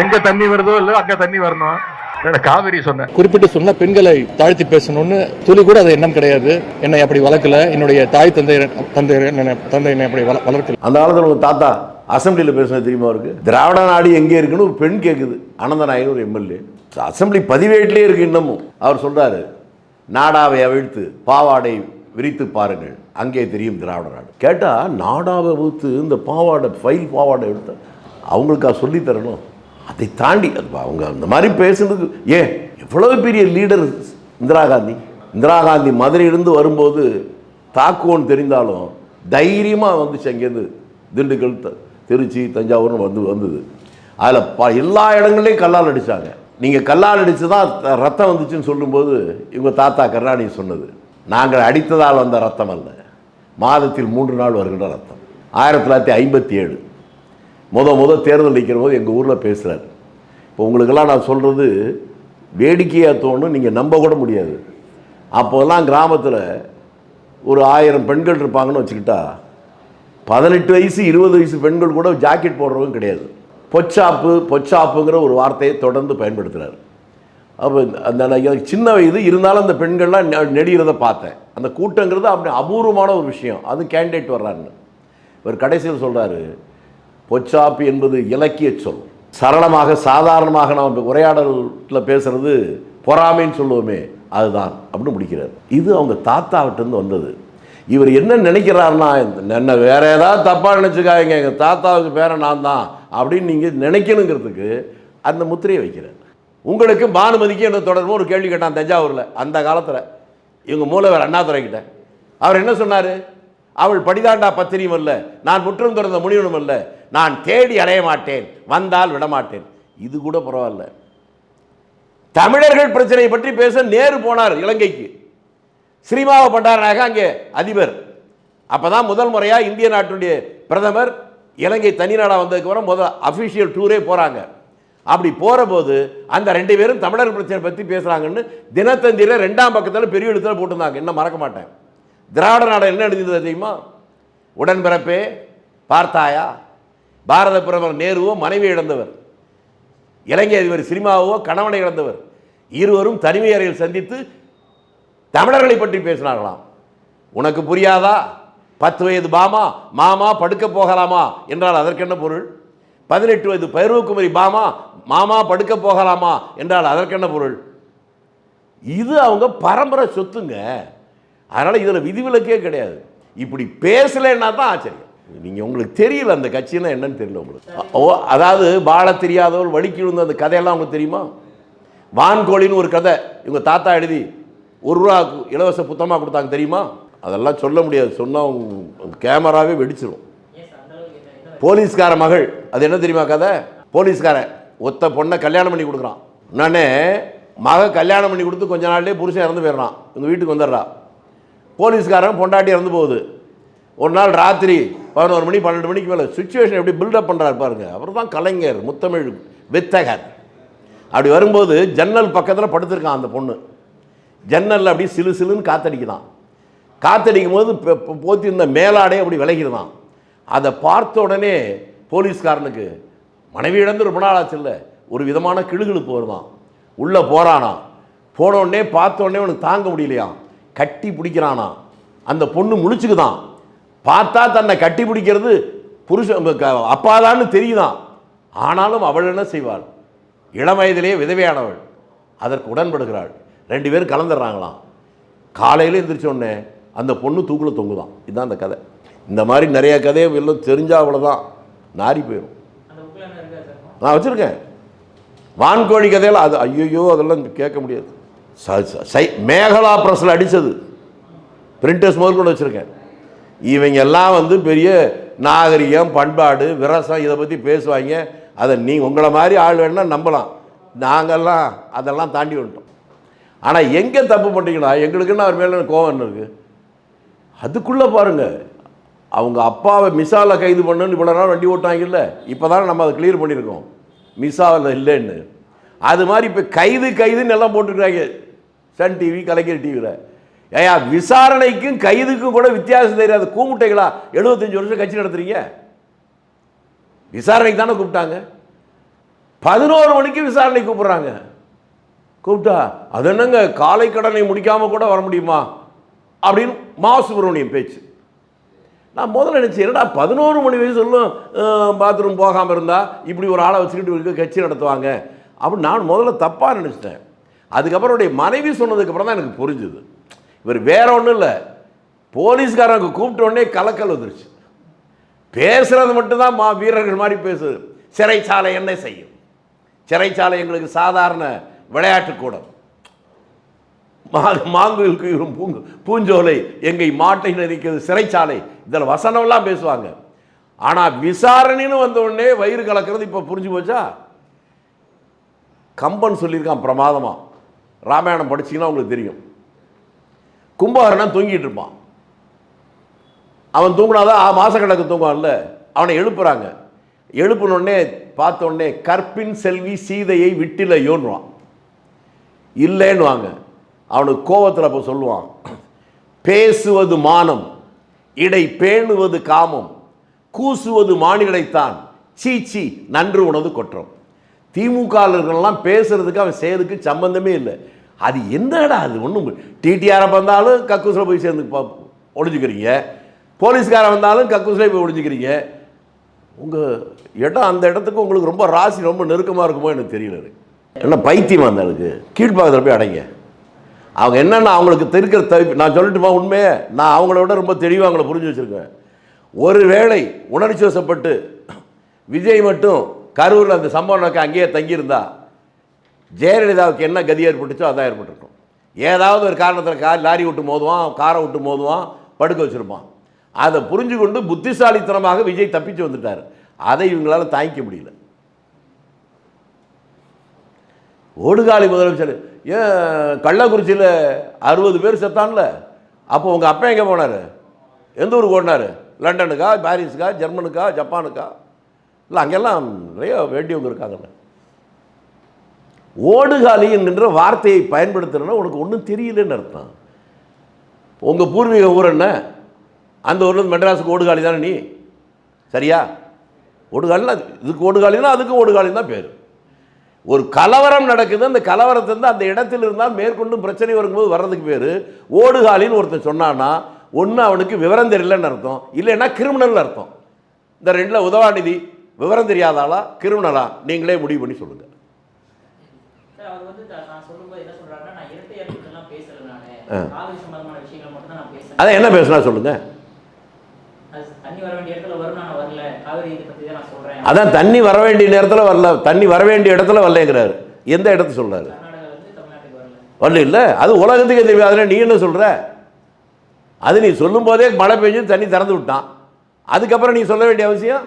எங்க தண்ணி வருதோ இல்ல அங்க தண்ணி வரணும். காவிரி சொன்ன குறிப்பிட்டு சொன்ன பெண்களை தாழ்த்தி பேசணும்னு துளி கூட அது எண்ணம் கிடையாது. என்னை அப்படி வளர்க்கல, என்னுடைய தாய் தந்தை என்னை அப்படி வளர்க்கல. அந்த காலத்தில் உங்க தாத்தா அசம்பிளியில் பேசுனது தெரியுமா இருக்கு? திராவிட நாடு எங்கே இருக்குன்னு ஒரு பெண் கேட்குது. அனந்தநாயகன் ஒரு எம்எல்ஏ அசம்பிளி பதிவேட்டிலே இருக்கு இன்னமும். அவர் சொல்றாரு, நாடாவை அவிழ்த்து பாவாடை விரித்து பாருங்கள், அங்கே தெரியும் திராவிட நாடு. கேட்டா நாடாவை விழுத்து இந்த பாவாடை ஃபைல் பாவாடை எடுத்த அவங்களுக்கா சொல்லி தரணும். அதை தாண்டி அவங்க அந்த மாதிரி பேசுனதுக்கு ஏன் எவ்வளவு பெரிய லீடர் இந்திரா காந்தி மதுரையிலிருந்து வரும்போது தாக்குவோன்னு தெரிந்தாலும் தைரியமாக வந்துச்சு. அங்கேருந்து திண்டுக்கல், திருச்சி, தஞ்சாவூர்னு வந்தது. அதில் எல்லா இடங்கள்லையும் கல்லால் அடித்தாங்க. நீங்கள் கல்லால் அடித்து தான் ரத்தம் வந்துச்சுன்னு சொல்லும்போது இவங்க தாத்தா கருணாநிதி சொன்னது, நாங்கள் அடித்ததால் வந்த ரத்தம் அல்ல, மாதத்தில் 3 நாள் வருகின்ற ரத்தம். 1957 முத தேர்தல் நிற்கிற போது எங்கள் ஊரில் பேசுகிறார். இப்போ உங்களுக்கெல்லாம் நான் சொல்கிறது வேடிக்கையாக தோணும், நீங்கள் நம்ப கூட முடியாது. அப்போல்லாம் கிராமத்தில் ஒரு 1000 பெண்கள் இருப்பாங்கன்னு வச்சுக்கிட்டா 18 வயசு 20 வயசு பெண்கள் கூட ஜாக்கெட் போடுறவங்க கிடையாது. பொச்சாப்புங்கிற ஒரு வார்த்தையை தொடர்ந்து பயன்படுத்துகிறார். அப்போ அந்த சின்ன வயது இருந்தாலும் அந்த பெண்கள்லாம் நெடுகிறத பார்த்தேன். அந்த கூட்டங்கிறது அப்படி அபூர்வமான ஒரு விஷயம். அது கேண்டிடேட் வர்றாருன்னு இவர் கடைசியில் சொல்கிறாரு, பொச்சாப்பு என்பது இலக்கிய சொல், சரளமாக சாதாரணமாக நம்ம உரையாடலில் பேசுறது பொறாமைன்னு சொல்லுவோமே அதுதான் அப்படின்னு முடிக்கிறார். இது அவங்க தாத்தாவிட்டேருந்து வந்தது. இவர் என்ன நினைக்கிறாருன்னா, என்ன வேற ஏதாவது தப்பாக நினச்சிக்காங்க, எங்கள் தாத்தாவுக்கு பேர நான் தான் அப்படின்னு நீங்கள் நினைக்கணுங்கிறதுக்கு அந்த முத்திரையை வைக்கிறார். உங்களுக்கு பானுமதிக்கு என்ன தொடர்பு ஒரு கேள்வி கேட்டான் தஞ்சாவூரில். அந்த காலத்தில் இவங்க மூலவர் அண்ணாதுரை கிட்ட அவர் என்ன சொன்னார்? அவள் படிதாண்டா பத்திரியும் அல்ல, நான் முற்றும் திறந்த முனிவனும் அல்ல, நான் தேடி அடைய மாட்டேன், வந்தால் விடமாட்டேன். இது கூட பரவாயில்ல. தமிழர்கள் பிரச்சனையை பற்றி பேச நேரு போனார் இலங்கைக்கு. ஸ்ரீமாவ பண்டாரனாக அங்கே அதிபர். அப்போதான் முதல் முறையாக இந்திய நாட்டுடைய பிரதமர் இலங்கை தனி நாடாக வந்ததுக்கு அப்புறம் முதல் அஃபிஷியல் டூரே போகிறாங்க. அப்படி போகிற போது அந்த 2 பேரும் தமிழர் பிரச்சனை பற்றி பேசுகிறாங்கன்னு தினத்தந்தியில் 2ஆம் பக்கத்தில் பெரிய எழுத்துல போட்டிருந்தாங்க. என்ன மறக்க மாட்டேன். திராவிட நாடு என்ன எழுதியது தெரியுமா? உடன்பிறப்பே பார்த்தாயா, பாரத பிரதமர் நேருவோ மனைவி இழந்தவர், இலங்கை அதிபர் சிரிமாவோ கணவனை இழந்தவர், இருவரும் தனிமை அறையில் சந்தித்து தமிழர்களை பற்றி பேசினார்களாம். உனக்கு புரியாதா? 10 வயது மாமா படுக்க போகலாமா என்றால் அதற்கு என்ன பொருள்? 18 வயது பருவக்குமரி மாமா படுக்க போகலாமா என்றால் அதற்கு என்ன பொருள்? இது அவங்க பரம்பரை சொத்துங்க. அதனால் இதில் விதிவிலக்கே கிடையாது. இப்படி பேசலைன்னா தான் ஆச்சரியம். நீங்கள் உங்களுக்கு தெரியல அந்த கட்சின்னா என்னன்னு தெரியல உங்களுக்கு. அதாவது வாழ தெரியாதவர் வலிக்கு விழுந்த அந்த கதையெல்லாம் உங்களுக்கு தெரியுமா? வான்கோழின்னு ஒரு கதை இவங்க தாத்தா எழுதி ₹1 இலவச புத்தகமாக கொடுத்தாங்க தெரியுமா? அதெல்லாம் சொல்ல முடியாது, சொன்னால் கேமராவே வெடிச்சிடும். போலீஸ்கார மகள், அது என்ன தெரியுமா கதை? போலீஸ்காரன் ஒத்த பொண்ணை கல்யாணம் பண்ணி கொடுக்குறான். நானே கல்யாணம் பண்ணி கொடுத்து கொஞ்ச நாள்லேயே புருஷன் இறந்து போயிடுறான். இவங்க வீட்டுக்கு வந்துடுறா. போலீஸ்காரன் பொண்டாட்டி இறந்து போகுது. ஒரு நாள் ராத்திரி 11 மணி 12 மணிக்கு மேலே சுச்சுவேஷன் எப்படி பில்டப் பண்ணுறாரு பாருங்க. அவர் தான் கலைஞர், முத்தமிழ் வித்தகர். அப்படி வரும்போது ஜன்னல் பக்கத்தில் படுத்திருக்கான் அந்த பொண்ணு. ஜன்னலில் அப்படி சிலு சிலுன்னு காத்தடிக்குதான். காத்தடிக்கும் போது போத்தி இருந்த மேலாடே அப்படி விலகிடுதான். அதை பார்த்த உடனே போலீஸ்காரனுக்கு மனைவி இழந்து ரொம்ப நாள் ஆச்சு இல்லை, ஒரு விதமான கிளுகிழுப்பு வருதான். உள்ளே போகிறானா. போனோடனே பார்த்த உடனே அவனுக்கு தாங்க முடியலையா, கட்டி பிடிக்கிறானா. அந்த பொண்ணு முழிச்சுக்குதான். பார்த்தா தன்னை கட்டி பிடிக்கிறது புருஷன் அப்பாதான்னு தெரியுதான். ஆனாலும் அவள் என்ன செய்வாள்? இளம் வயதிலேயே விதவையானவள். அதற்கு உடன்படுகிறாள். 2 பேரும் கலந்துடுறாங்களாம். காலையில் எழுந்திரிச்சோடனே அந்த பொண்ணு தூக்கில் தொங்குதான். இதுதான் அந்த கதை. இந்த மாதிரி நிறைய கதையை எல்லாம் தெரிஞ்சால் அவ்வளோதான், நாரி போயிடும். நான் வச்சுருக்கேன் வான்கோழி கதையில். அது ஐயோ அதெல்லாம் கேட்க முடியாது. மேகலா பிரஸில் அடித்தது பிரிண்டர்ஸ் முதல் கூட வச்சுருக்கேன். இவங்க எல்லாம் பெரிய நாகரிகம், பண்பாடு, விரசம் இதை பற்றி பேசுவாங்க. அதை உங்களை மாதிரி ஆள் வேணுன்னா நம்பலாம். நாங்கள்லாம் அதெல்லாம் தாண்டி வந்துட்டோம். ஆனால் எங்கே தப்பு பண்ணிங்கன்னா எங்களுக்குன்னு அவர் மேலே கோவம் இருக்குது. அதுக்குள்ளே பாருங்கள், அவங்க அப்பாவை மிசாவில் கைது பண்ணுன்னு இவ்வளோ நாள் வண்டி ஓட்டாங்கல்ல, இப்போ தானே நம்ம அதை கிளியர் பண்ணியிருக்கோம் மிசாவில் இல்லைன்னு. அது மாதிரி இப்போ கைதுன்னு எல்லாம் போட்டுருக்காங்க சன் டிவி, கலைஞர் டிவியில். ஏயா விசாரணைக்கும் கைதுக்கும் கூட வித்தியாசம் தெரியாது கூமுட்டைகளா? 75 வருஷம் கட்சி நடத்துறீங்க. விசாரணைக்கு தானே கூப்பிட்டாங்க. 11 மணிக்கு விசாரணை கூப்பிடுறாங்க. கூப்பிட்டா அது என்னங்க காலை கடனை முடிக்காமல் கூட வர முடியுமா அப்படின்னு மா சுப்பிரமணியம் பேச்சு. நான் முதல்ல நினச்சேன், என்னடா 11 மணி வயசு சொல்லும் பாத்ரூம் போகாமல் இருந்தால் இப்படி ஒரு ஆளை வச்சுக்கிட்டு கட்சி நடத்துவாங்க அப்படின்னு நான் முதல்ல தப்பாக நினச்சிட்டேன். அதுக்கப்புறம் அவருடைய மனைவி சொன்னதுக்கப்புறம் தான் எனக்கு புரிஞ்சுது, இவர் வேற ஒன்றும் இல்லை, போலீஸ்காரங்க கூப்பிட்ட உடனே கலக்கல் வந்துருச்சு. பேசுறது மட்டும்தான் வீரர்கள் மாதிரி பேசுது. சிறைச்சாலை என்ன செய்யும்? சிறைச்சாலை எங்களுக்கு சாதாரண விளையாட்டு கூடம். மாங்குயிலுக்கு பூஞ்சோலை எங்கை மாட்டை நெறிக்கிறது சிறைச்சாலை, இதில் வசனம்லாம் பேசுவாங்க. ஆனால் விசாரணைன்னு வந்த உடனே வயிறு கலக்கிறது இப்போ புரிஞ்சு போச்சா? கம்பன் சொல்லியிருக்கான் பிரமாதமா, ராமாயணம் படிச்சிங்கன்னா உங்களுக்கு தெரியும். கும்பகர்ணன் தூங்கிட்டு இருப்பான். அவன் தூங்கினாதான் மாசக்கணக்கு தூங்குவான்ல, அவனை எழுப்புறாங்க. எழுப்பினோடனே பார்த்தோடனே கற்பின் செல்வி சீதையை விட்டில யோன்றான், இல்லைன்னு வாங்க. அவனுக்கு கோபத்தில் அப்போ சொல்லுவான், பேசுவது மானம், இடை பேணுவது காமம், கூசுவது மானிடைத்தான், சீச்சி நன்று உணவு குற்றம். திமுகலாம் பேசுறதுக்கு அவன் செய்யறதுக்கு சம்பந்தமே இல்லை. அது என்னடா அது ஒன்றும். டிடிஆரை வந்தாலும் கக்கூசில் போய் சேர்ந்து ஒழிஞ்சுக்கிறீங்க, போலீஸ்காரன் வந்தாலும் கக்கூசில் போய் ஒழிஞ்சுக்கிறீங்க. உங்கள் இடம் அந்த இடத்துக்கு உங்களுக்கு ரொம்ப ராசி ரொம்ப நெருக்கமாக இருக்குமோ எனக்கு தெரியல. என்ன பைத்தியம் அந்த அளவுக்கு கீழ்ப்பாக்கத்தில் போய் அடைங்க. அவங்க என்னென்ன அவங்களுக்கு தெரிக்கிற நான் சொல்லிட்டுமா உண்மையே, நான் அவங்கள விட ரொம்ப தெளிவாக அவங்கள புரிஞ்சு வச்சுருக்கேன். ஒரு வேளை உணர்ச்சி வசப்பட்டு விஜய் மட்டும் கரூரில் அந்த சம்பவம் நடக்க அங்கேயே தங்கியிருந்தா ஜெயலலிதாவுக்கு என்ன கதி ஏற்பட்டுச்சோ அதான் ஏற்பட்டுருக்கும். ஏதாவது ஒரு காரணத்தில் லாரி விட்டு மோதுவான், காரை விட்டு மோதுவான், படுக்க வச்சுருப்பான். அதை புரிஞ்சு கொண்டு புத்திசாலித்தனமாக விஜய் தப்பிச்சு வந்துட்டார். அதை இவங்களால தாங்கிக்க முடியல. ஓடுகாலி முதலமைச்சர் ஏன் கள்ளக்குறிச்சியில் 60 பேர் செத்தான்ல, அப்போ உங்கள் அப்பா எங்கே போனார்? எந்த ஊருக்கு ஓடினார்? லண்டனுக்கா, பாரிஸுக்கா, ஜெர்மனுக்கா, ஜப்பானுக்கா? இல்லை அங்கெல்லாம் நிறைய வேண்டியவங்க இருக்காங்கல்ல. ஓடுகாலி என்கின்ற வார்த்தையை பயன்படுத்துறேன்னா உனக்கு ஒன்றும் தெரியலன்னு அர்த்தம். உங்கள் பூர்வீக ஊர் என்ன? அந்த ஊர்லேருந்து மெட்ராஸுக்கு ஓடுகாலி தானே நீ, சரியா? ஓடுகாலினா இதுக்கு ஓடுகாலினா அதுக்கும் ஓடுகாலின்னு தான் பேர். ஒரு கலவரம் நடக்குது, அந்த கலவரத்திலிருந்து அந்த இடத்தில் இருந்தால் மேற்கொண்டு பிரச்சனை வரும்போது வர்றதுக்கு பேர் ஓடுகாலின்னு ஒருத்தன் சொன்னான்னா ஒன்று அவனுக்கு விவரம் தெரியலன்னு அர்த்தம், இல்லைன்னா கிரிமினல் அர்த்தம். இந்த ரெண்டில் உதவாநிதி விவரம் தெரியாதாளா கிரிமினலா நீங்களே முடிவு பண்ணி சொல்லுங்கள். அதான் என்ன பேசுனா சொல்லுங்க. அதான் தண்ணி வர வேண்டிய நேரத்தில் வரல, தண்ணி வர வேண்டிய இடத்துல வரலங்கிறாரு. எந்த இடத்துல சொல்றாரு? வரல இல்லை, அது உலகத்துக்கே தெரியும். அதில் நீ என்ன சொல்ற? அது நீ சொல்லும் போதே மழை பெஞ்சு தண்ணி திறந்து விட்டான், அதுக்கப்புறம் நீ சொல்ல வேண்டிய அவசியம்